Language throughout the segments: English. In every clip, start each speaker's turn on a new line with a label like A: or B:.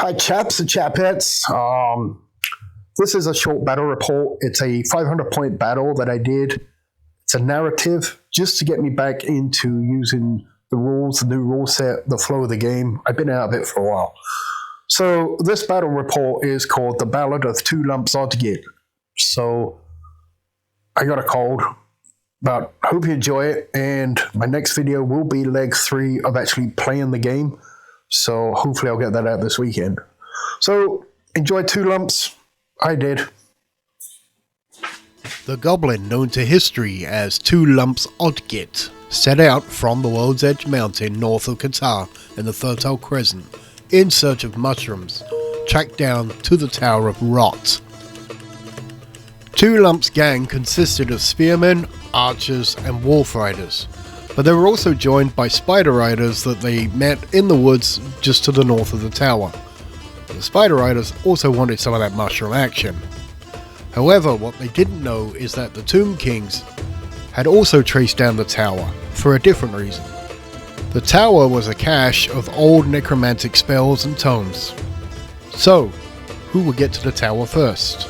A: Hi chaps and chapettes. This is a short battle report. It's a 500 point battle that I did. It's a narrative just to get me back into using the rules, the new rule set, the flow of the game. I've been out of it for a while. So this battle report is called The Ballad of Two Lumps Oddgit. So I got a cold, but hope you enjoy it. And my next video will be leg 3 of actually playing the game. So hopefully I'll get that out this weekend. So enjoy Two Lumps. I did.
B: The Goblin, known to history as Two Lumps Oddgit, set out from the World's Edge mountain north of Qatar in the Fertile Crescent in search of mushrooms, tracked down to the Tower of Rot. Two Lumps' gang consisted of spearmen, archers and wolf riders, but they were also joined by spider riders that they met in the woods just to the north of the tower. The spider riders also wanted some of that mushroom action. However, what they didn't know is that the Tomb Kings had also traced down the tower for a different reason. The tower was a cache of old necromantic spells and tomes. So, who will get to the tower first?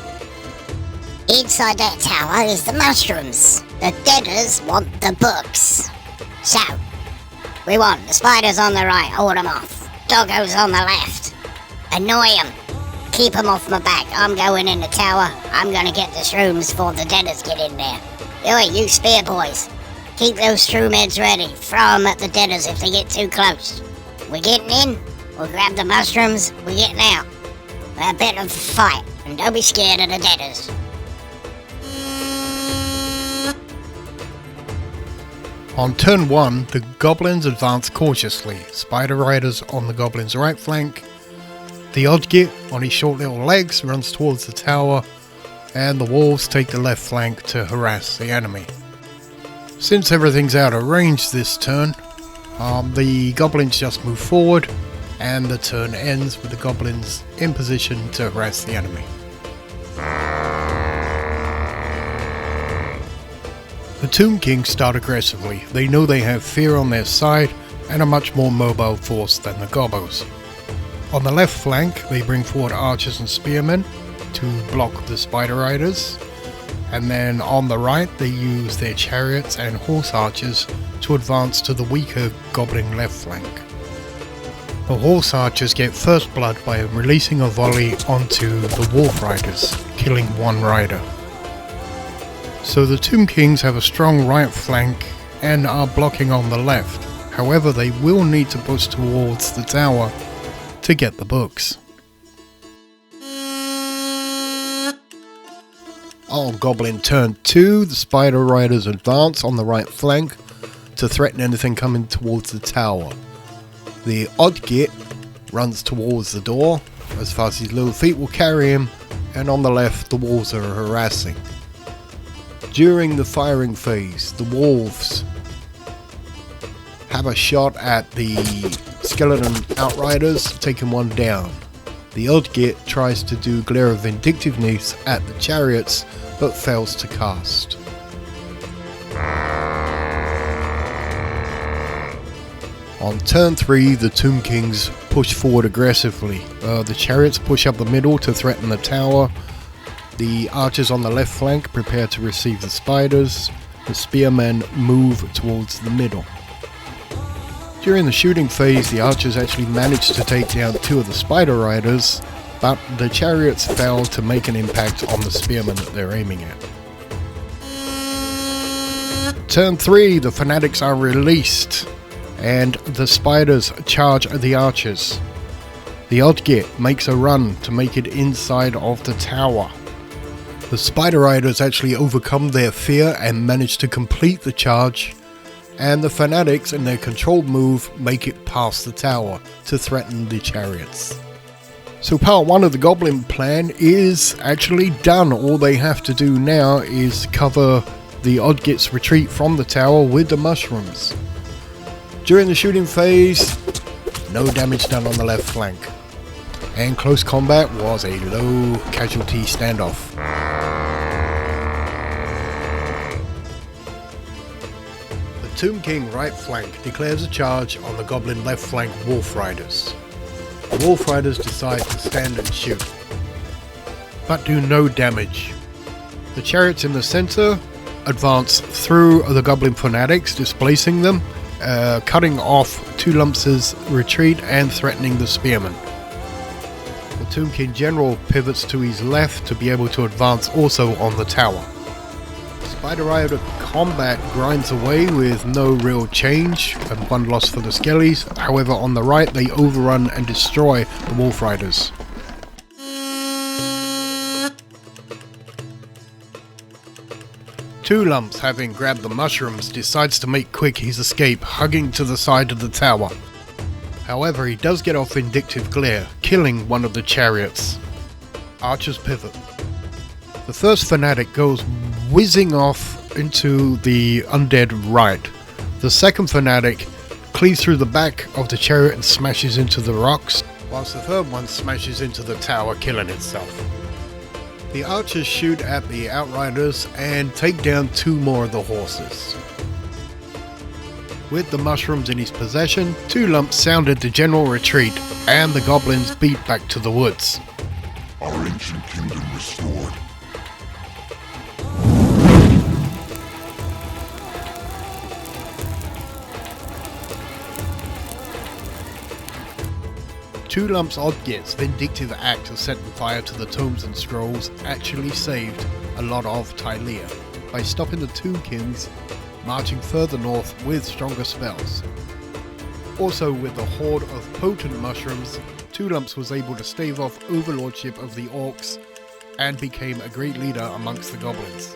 C: Inside that tower is the mushrooms. The deaders want the books. So, we want the spiders on the right, hold them off. Doggos on the left. Annoy them. Keep them off my back. I'm going in the tower. I'm going to get the shrooms before the deaders get in there. Oi, you spear boys. Keep those shroom heads ready. Throw them at the deaders if they get too close. We're getting in. We'll grab the mushrooms. We're getting out. A bit of a fight. And don't be scared of the deaders.
B: On turn 1, the goblins advance cautiously, spider riders on the goblins' right flank, the Oddgit on his short little legs runs towards the tower, and the wolves take the left flank to harass the enemy. Since everything's out of range this turn, the goblins just move forward, and the turn ends with the goblins in position to harass the enemy. The Tomb Kings start aggressively. They know they have fear on their side and a much more mobile force than the Gobbos. On the left flank, they bring forward archers and spearmen to block the spider riders, and then on the right they use their chariots and horse archers to advance to the weaker goblin left flank. The horse archers get first blood by releasing a volley onto the wolf riders, killing one rider. So the Tomb Kings have a strong right flank and are blocking on the left. However, they will need to push towards the tower to get the books. On Goblin turn 2, the spider riders advance on the right flank to threaten anything coming towards the tower. The Oddgit runs towards the door as fast as his little feet will carry him, and on the left the wolves are harassing. During the firing phase, the wolves have a shot at the skeleton outriders, taking one down. The Oddgit tries to do Glare of Vindictiveness at the chariots, but fails to cast. On turn 3, the Tomb Kings push forward aggressively. The chariots push up the middle to threaten the tower. The archers on the left flank prepare to receive the spiders. The spearmen move towards the middle. During the shooting phase, the archers actually manage to take down 2 of the spider riders, but the chariots fail to make an impact on the spearmen that they're aiming at. Turn 3, the fanatics are released, and the spiders charge the archers. The Oddgit makes a run to make it inside of the tower. The spider riders actually overcome their fear and manage to complete the charge, and the fanatics in their controlled move make it past the tower to threaten the chariots. So part 1 of the Goblin plan is actually done. All they have to do now is cover the Oddgit's retreat from the tower with the mushrooms. During the shooting phase, no damage done on the left flank, and close combat was a low casualty standoff. Tomb King right flank declares a charge on the Goblin left flank wolf riders. The Wolf Riders decide to stand and shoot, but do no damage. The chariots in the center advance through the Goblin fanatics, displacing them, cutting off Two Lumps' retreat and threatening the spearmen. The Tomb King General pivots to his left to be able to advance also on the tower. Spider Rider combat grinds away with no real change and one loss for the Skellies. However, on the right they overrun and destroy the Wolf Riders. Two Lumps, having grabbed the mushrooms, decides to make quick his escape, hugging to the side of the tower. However, he does get off Vindictive Glare, killing one of the chariots. Archers pivot. The first fanatic goes whizzing off into the undead right. The second fanatic cleaves through the back of the chariot and smashes into the rocks, whilst the third one smashes into the tower, killing itself. The archers shoot at the outriders and take down two more of the horses. With the mushrooms in his possession, Two Lumps sounded the general retreat, and the goblins beat back to the woods.
D: Our ancient kingdom restored.
B: Two Lumps' Odget's vindictive act of setting fire to the tomes and scrolls actually saved a lot of Tylea by stopping the Tomekins marching further north with stronger spells. Also, with the horde of potent mushrooms, Two Lumps was able to stave off overlordship of the orcs and became a great leader amongst the goblins.